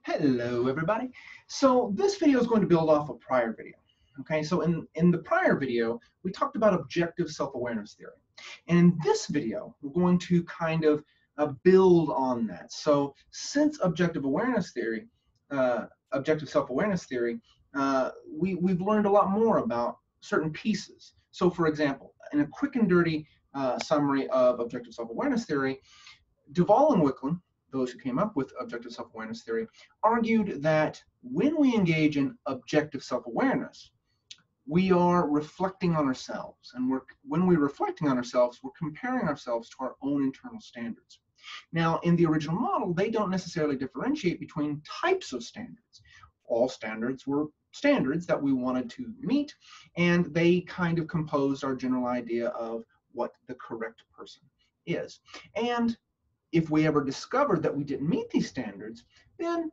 Hello, everybody. So this video is going to build off a prior video. Okay, so in the prior video, we talked about objective self-awareness theory. And in this video, we're going to kind of build on that. So since objective self-awareness theory, we've learned a lot more about certain pieces. So for example, in a quick and dirty summary of objective self-awareness theory, Duvall and Wicklund, those who came up with objective self-awareness theory, argued that when we engage in objective self-awareness, we are reflecting on ourselves. And when we're reflecting on ourselves, we're comparing ourselves to our own internal standards. Now, in the original model, they don't necessarily differentiate between types of standards. All standards were standards that we wanted to meet, and they kind of composed our general idea of what the correct person is. And if we ever discovered that we didn't meet these standards, then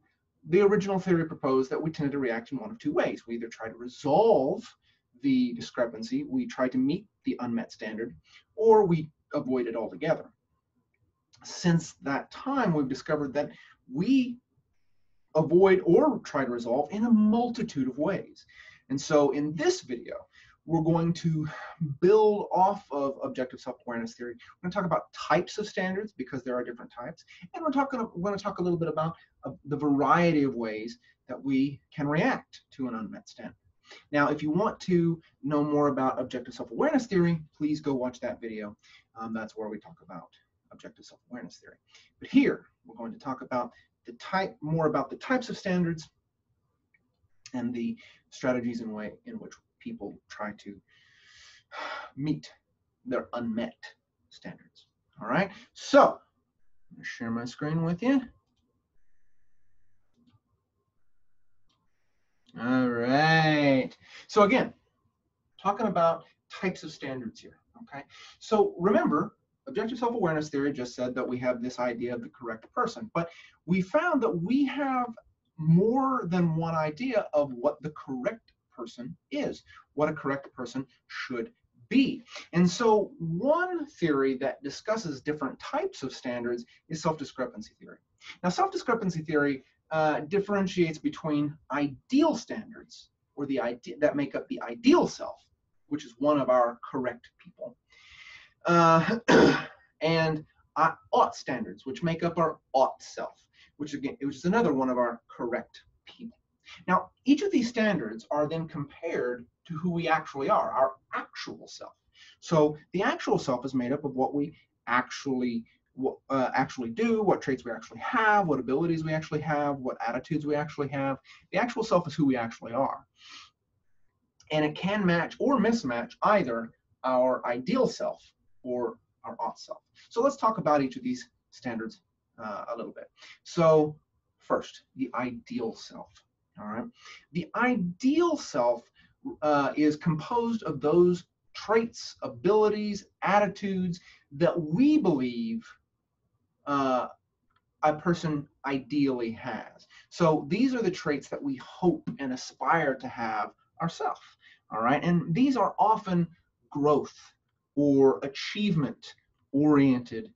the original theory proposed that we tended to react in one of two ways. We either try to resolve the discrepancy, we try to meet the unmet standard, or we avoid it altogether. Since that time, we've discovered that we avoid or try to resolve in a multitude of ways. And so in this video, we're going to build off of objective self-awareness theory. We're going to talk about types of standards because there are different types. And we're going to talk a little bit about the variety of ways that we can react to an unmet standard. Now, if you want to know more about objective self-awareness theory, please go watch that video. That's where we talk about objective self-awareness theory. But here, we're going to talk about more about the types of standards and the strategies in which people try to meet their unmet standards. All right, so I'm going to share my screen with you. All right, so again, talking about types of standards here. Okay, so remember, objective self-awareness theory just said that we have this idea of the correct person, but we found that we have more than one idea of what the correct person is, what a correct person should be. And so one theory that discusses different types of standards is self-discrepancy theory. Now, self-discrepancy theory differentiates between ideal standards, or the idea that make up the ideal self, which is one of our correct people, and ought standards, which make up our ought self, which is another one of our correct people. Now, each of these standards are then compared to who we actually are, our actual self. So the actual self is made up of what we actually do, what traits we actually have, what abilities we actually have, what attitudes we actually have. The actual self is who we actually are. And it can match or mismatch either our ideal self or our ought self. So let's talk about each of these standards a little bit. So first, the ideal self. All right. The ideal self is composed of those traits, abilities, attitudes that we believe a person ideally has. So these are the traits that we hope and aspire to have ourselves. All right. And these are often growth or achievement oriented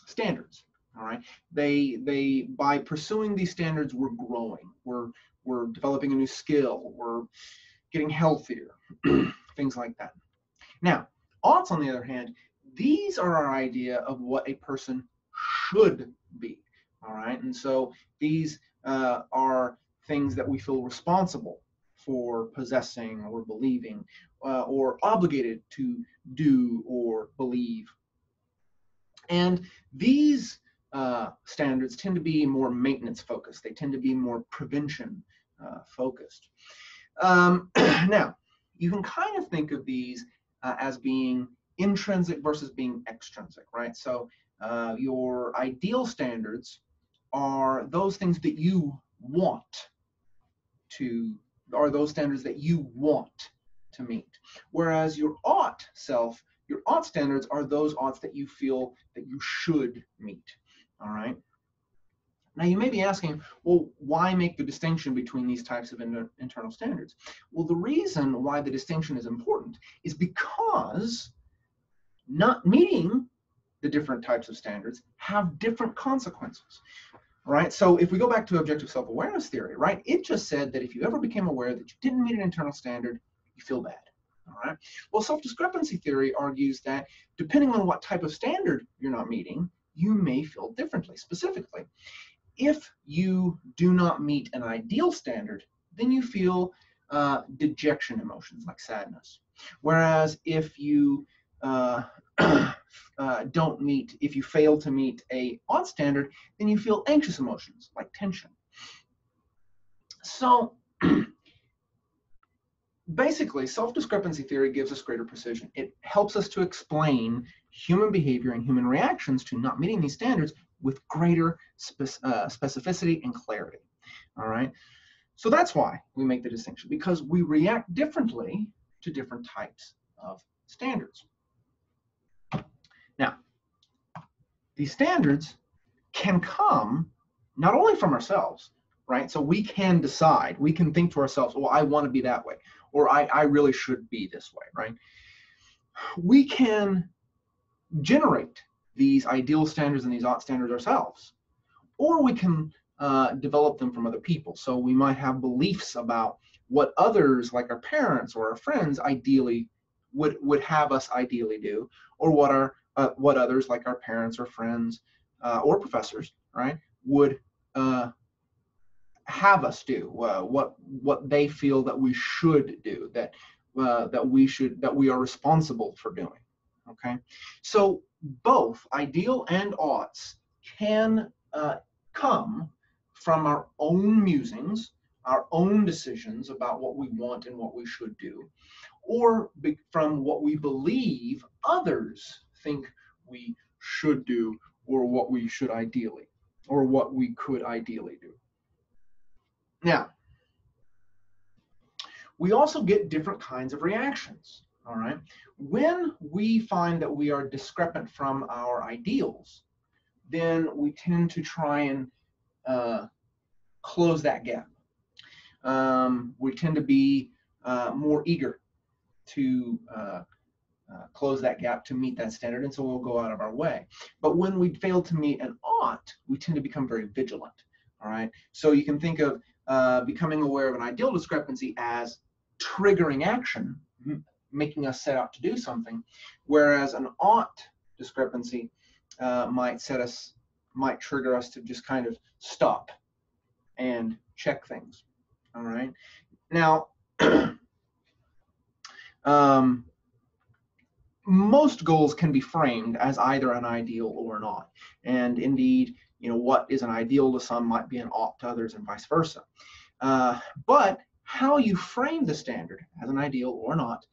standards. All right. They by pursuing these standards, we're growing. We're developing a new skill. We're getting healthier, things like that. Now, oughts, on the other hand, these are our idea of what a person should be. All right. And so these are things that we feel responsible for possessing or believing or obligated to do or believe. And these standards tend to be more maintenance focused. They tend to be more prevention focused. Now, you can kind of think of these as being intrinsic versus being extrinsic, right? So your ideal standards are those things that you want to, are those standards that you want to meet. Whereas your ought self, your ought standards are those oughts that you feel that you should meet. All right. Now you may be asking, well, why make the distinction between these types of internal standards? Well, the reason why the distinction is important is because not meeting the different types of standards have different consequences. right? So if we go back to objective self-awareness theory, right, it just said that if you ever became aware that you didn't meet an internal standard, you feel bad. All right. Well, self-discrepancy theory argues that depending on what type of standard you're not meeting, you may feel differently. Specifically, if you do not meet an ideal standard, then you feel dejection emotions like sadness. Whereas if you if you fail to meet a ought standard, then you feel anxious emotions like tension. So basically, self-discrepancy theory gives us greater precision. It helps us to explain human behavior and human reactions to not meeting these standards with greater specificity and clarity. All right. So that's why we make the distinction, because we react differently to different types of standards. Now, these standards can come not only from ourselves, right? So we can decide, we can think to ourselves, well, I want to be that way, or I really should be this way, right? We can generate these ideal standards and these ought standards ourselves, or we can develop them from other people. So we might have beliefs about what others, like our parents or our friends, ideally would have us ideally do, or what others, like our parents or friends or professors, right, would have us do, what they feel that we should do, that we are responsible for doing. Okay, so both ideal and oughts can come from our own musings, our own decisions about what we want and what we should do, or from what we believe others think we should do, or what we should ideally, or what we could ideally do. Now, we also get different kinds of reactions, all right? When we find that we are discrepant from our ideals, then we tend to try and close that gap. We tend to be more eager to close that gap to meet that standard, and so we'll go out of our way. But when we fail to meet an ought, we tend to become very vigilant, all right? So you can think of becoming aware of an ideal discrepancy as triggering action, making us set out to do something, whereas an ought discrepancy might trigger us to just kind of stop and check things. All right. Now, most goals can be framed as either an ideal or an ought, and indeed, what is an ideal to some might be an ought to others, and vice versa. But how you frame the standard as an ideal or an ought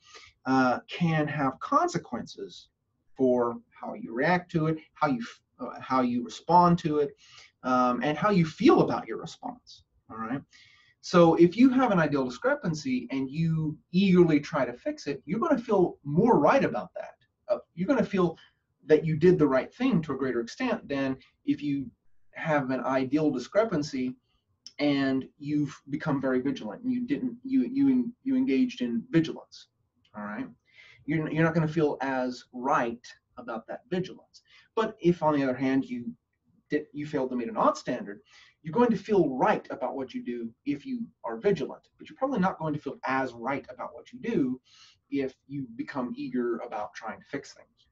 can have consequences for how you react to it, how you respond to it, and how you feel about your response. All right. So if you have an ideal discrepancy and you eagerly try to fix it, you're going to feel more right about that. You're going to feel that you did the right thing to a greater extent than if you have an ideal discrepancy and you've become very vigilant and you engaged in vigilance. All right. You're not going to feel as right about that vigilance. But if, on the other hand, you failed to meet an ought standard, you're going to feel right about what you do if you are vigilant, but you're probably not going to feel as right about what you do if you become eager about trying to fix things.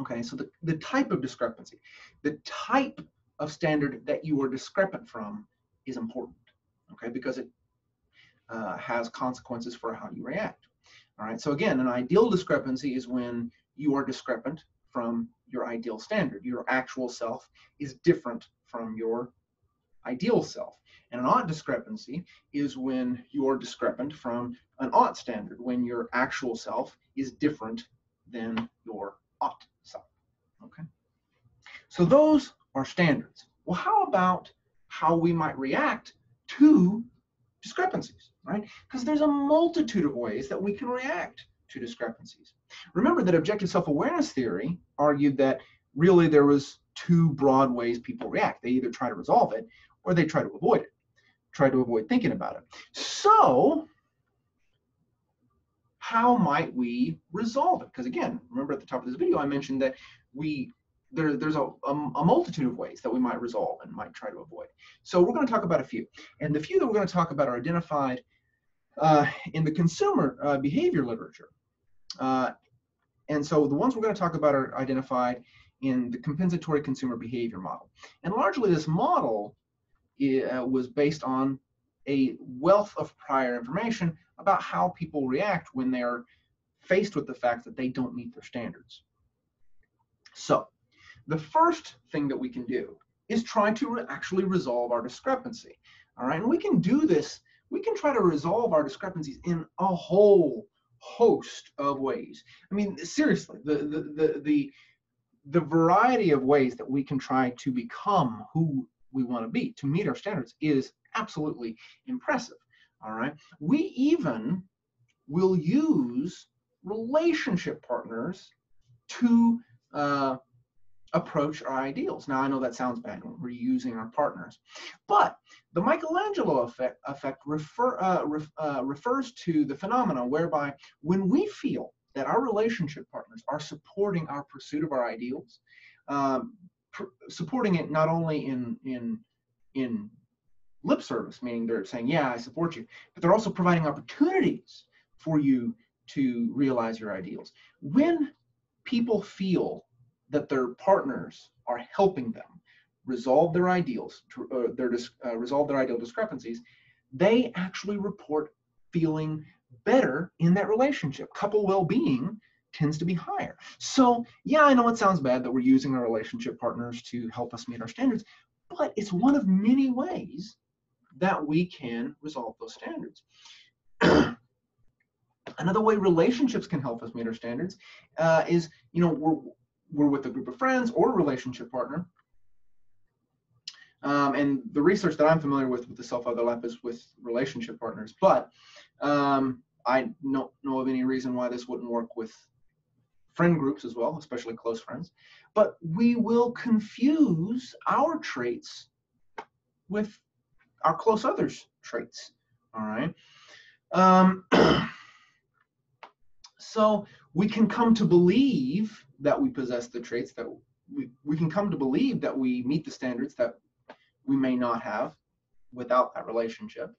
Okay, so the type of discrepancy, the type of standard that you are discrepant from is important, okay, because it has consequences for how you react. All right, so again, an ideal discrepancy is when you are discrepant from your ideal standard. Your actual self is different from your ideal self. And an ought discrepancy is when you're discrepant from an ought standard, when your actual self is different than your ought self. Okay. So those are standards. Well, how about how we might react to discrepancies, right? Because there's a multitude of ways that we can react to discrepancies. Remember that objective self-awareness theory argued that really there was two broad ways people react. They either try to resolve it or they try to avoid it, try to avoid thinking about it. So how might we resolve it? Because again, remember at the top of this video, I mentioned that we there's a multitude of ways that we might resolve and might try to avoid. So we're going to talk about a few. And the few that we're going to talk about are identified in the consumer behavior literature. And so the ones we're going to talk about are identified in the compensatory consumer behavior model. And largely this model was based on a wealth of prior information about how people react when they're faced with the fact that they don't meet their standards. So the first thing that we can do is try to actually resolve our discrepancy. All right, and we can do this. We can try to resolve our discrepancies in a whole host of ways. I mean, seriously, the variety of ways that we can try to become who we want to be, to meet our standards, is absolutely impressive. All right, we even will use relationship partners to approach our ideals. Now, I know that sounds bad when we're using our partners, but the Michelangelo effect refers to the phenomena whereby when we feel that our relationship partners are supporting our pursuit of our ideals, supporting it not only in lip service, meaning they're saying, yeah, I support you, but they're also providing opportunities for you to realize your ideals. When people feel that their partners are helping them resolve their ideals, resolve their ideal discrepancies, they actually report feeling better in that relationship. Couple well-being tends to be higher. So yeah, I know it sounds bad that we're using our relationship partners to help us meet our standards, but it's one of many ways that we can resolve those standards. Another way relationships can help us meet our standards is, we're with a group of friends or a relationship partner. And the research that I'm familiar with the self-overlap is with relationship partners, but I don't know of any reason why this wouldn't work with friend groups as well, especially close friends. But we will confuse our traits with our close others' traits, all right? So we can come to believe that we possess the traits, that we can come to believe that we meet the standards that we may not have without that relationship,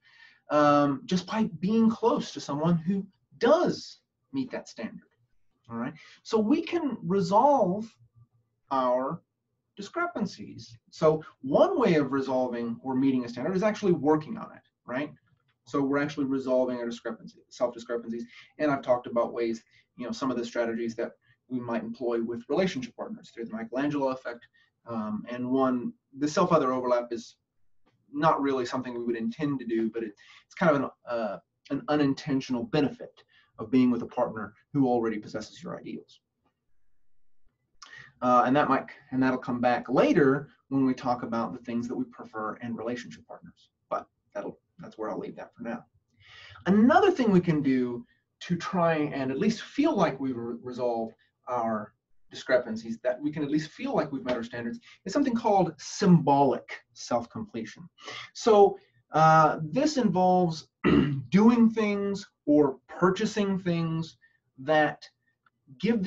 just by being close to someone who does meet that standard. All right, so we can resolve our discrepancies. So one way of resolving or meeting a standard is actually working on it, right? So we're actually resolving our discrepancies, self-discrepancies, and I've talked about ways, some of the strategies that we might employ with relationship partners through the Michelangelo effect, and the self-other overlap is not really something we would intend to do, but it's kind of an unintentional benefit of being with a partner who already possesses your ideals. And that'll come back later when we talk about the things that we prefer in relationship partners. But that's where I'll leave that for now. Another thing we can do to try and at least feel like we've resolved our discrepancies, that we can at least feel like we've met our standards, is something called symbolic self-completion. So this involves doing things or purchasing things that give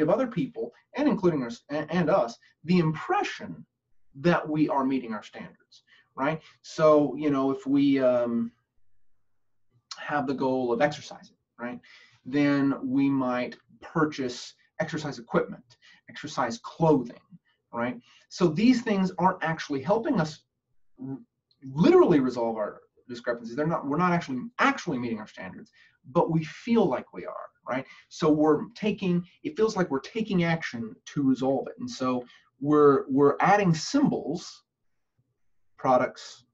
other people, and including us and us, the impression that we are meeting our standards, right? So, if we have the goal of exercising, right, then we might purchase exercise equipment, exercise clothing, right? So these things aren't actually helping us literally resolve our discrepancies. We're not actually meeting our standards, but we feel like we are, right? So it feels like we're taking action to resolve it. And so we're adding symbols, products,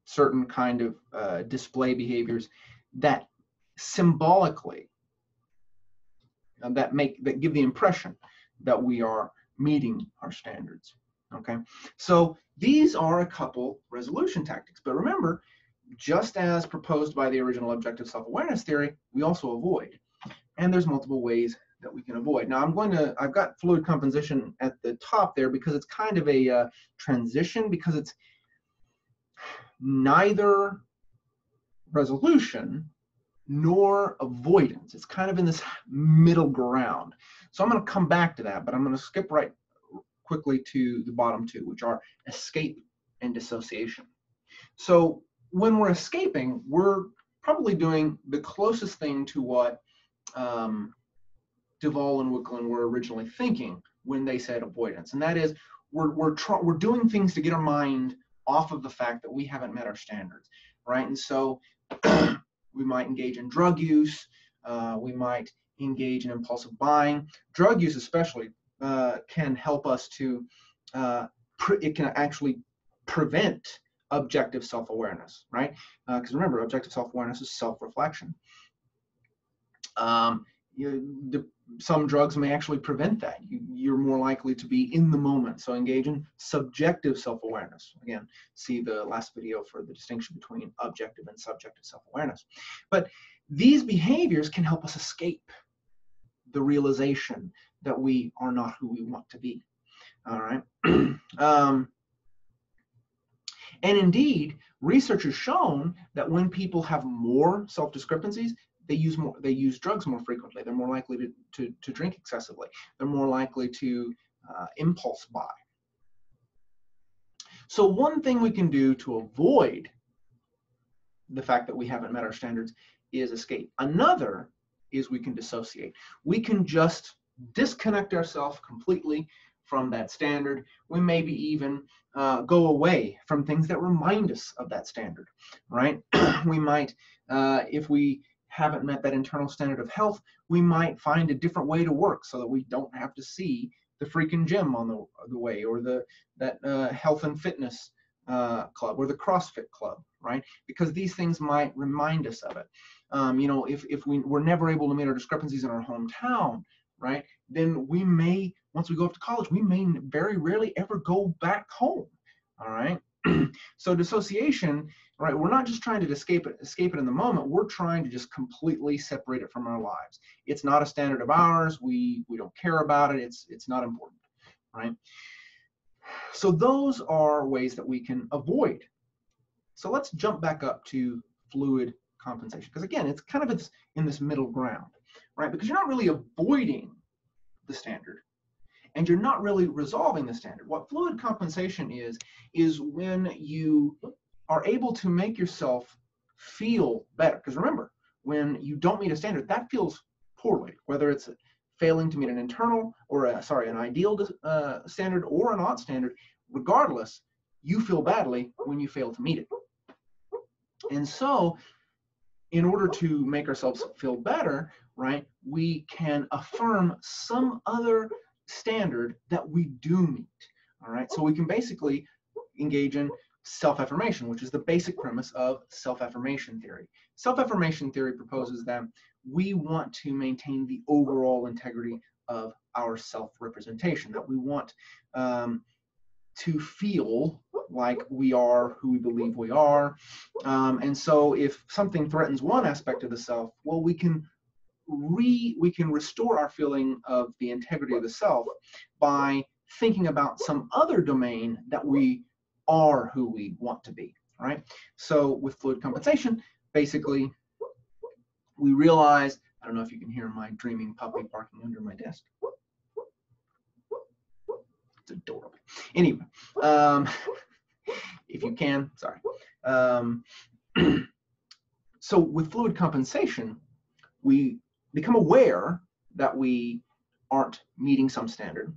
certain kind of display behaviors that symbolically that give the impression that we are meeting our standards. Okay, so these are a couple resolution tactics, but remember, just as proposed by the original objective self-awareness theory, we also avoid, and there's multiple ways that we can avoid. Now I've got fluid composition at the top there because it's kind of a transition, because it's neither resolution nor avoidance. It's kind of in this middle ground. So I'm going to come back to that, but I'm going to skip right quickly to the bottom two, which are escape and dissociation. So when we're escaping, we're probably doing the closest thing to what Duvall and Wicklund were originally thinking when they said avoidance, and that is we're doing things to get our mind off of the fact that we haven't met our standards, right? And so we might engage in drug use, we might engage in impulsive buying. Drug use especially can help us to, it can actually prevent objective self-awareness, right? Because remember, objective self-awareness is self-reflection. Some drugs may actually prevent that. You're more likely to be in the moment. So engage in subjective self-awareness. Again, see the last video for the distinction between objective and subjective self-awareness. But these behaviors can help us escape the realization that we are not who we want to be. All right. And indeed, research has shown that when people have more self-discrepancies, they use drugs more frequently. They're more likely to drink excessively. They're more likely to impulse buy. So one thing we can do to avoid the fact that we haven't met our standards is escape. Another is we can dissociate. We can just disconnect ourselves completely from that standard. We maybe even go away from things that remind us of that standard, right? We might, if we haven't met that internal standard of health, we might find a different way to work so that we don't have to see the freaking gym on the way, or that health and fitness club, or the CrossFit club, right? Because these things might remind us of it. If we were never able to meet our discrepancies in our hometown, right, then we may, once we go off to college, we may very rarely ever go back home. All right. So dissociation, right, we're not just trying to escape it in the moment. We're trying to just completely separate it from our lives. It's not a standard of ours. We don't care about it. It's not important, right? So those are ways that we can avoid. So let's jump back up to fluid compensation, because again, it's kind of in this middle ground, right? Because you're not really avoiding the standard, and you're not really resolving the standard. What fluid compensation is when you are able to make yourself feel better. Because remember, when you don't meet a standard, that feels poorly, whether it's failing to meet an internal or an ideal standard or an ought standard. Regardless, you feel badly when you fail to meet it. And so in order to make ourselves feel better, right, we can affirm some other standard that we do meet. All right, so we can basically engage in self-affirmation, which is the basic premise of self-affirmation theory. Self-affirmation theory proposes that we want to maintain the overall integrity of our self-representation, that we want to feel like we are who we believe we are. And so if something threatens one aspect of the self, well, we can restore our feeling of the integrity of the self by thinking about some other domain that we are who we want to be, right? So with fluid compensation, basically, we realize, I don't know if you can hear my dreaming puppy barking under my desk. It's adorable. Anyway, if you can, sorry. So with fluid compensation, we become aware that we aren't meeting some standard,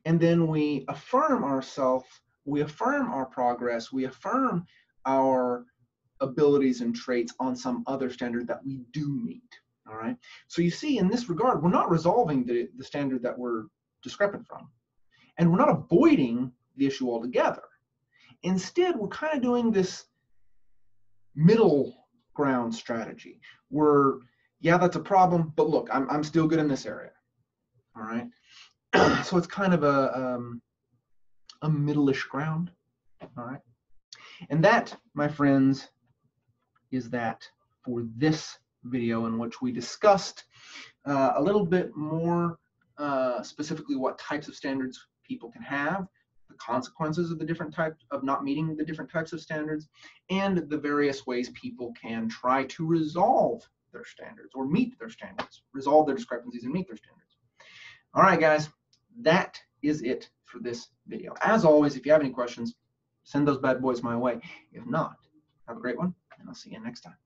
and then we affirm ourselves, we affirm our progress, we affirm our abilities and traits on some other standard that we do meet. All right. So you see, in this regard, we're not resolving the standard that we're discrepant from, and we're not avoiding the issue altogether. Instead, we're kind of doing this middle ground strategy. Yeah, that's a problem, but look, I'm still good in this area. All right. So it's kind of a middle-ish ground. All right. And that, my friends, is that for this video, in which we discussed a little bit more specifically what types of standards people can have, the consequences of the different types of not meeting the different types of standards, and the various ways people can try to resolve their standards or meet their standards, resolve their discrepancies and meet their standards. All right, guys, that is it for this video. As always, if you have any questions, send those bad boys my way. If not, have a great one, and I'll see you next time.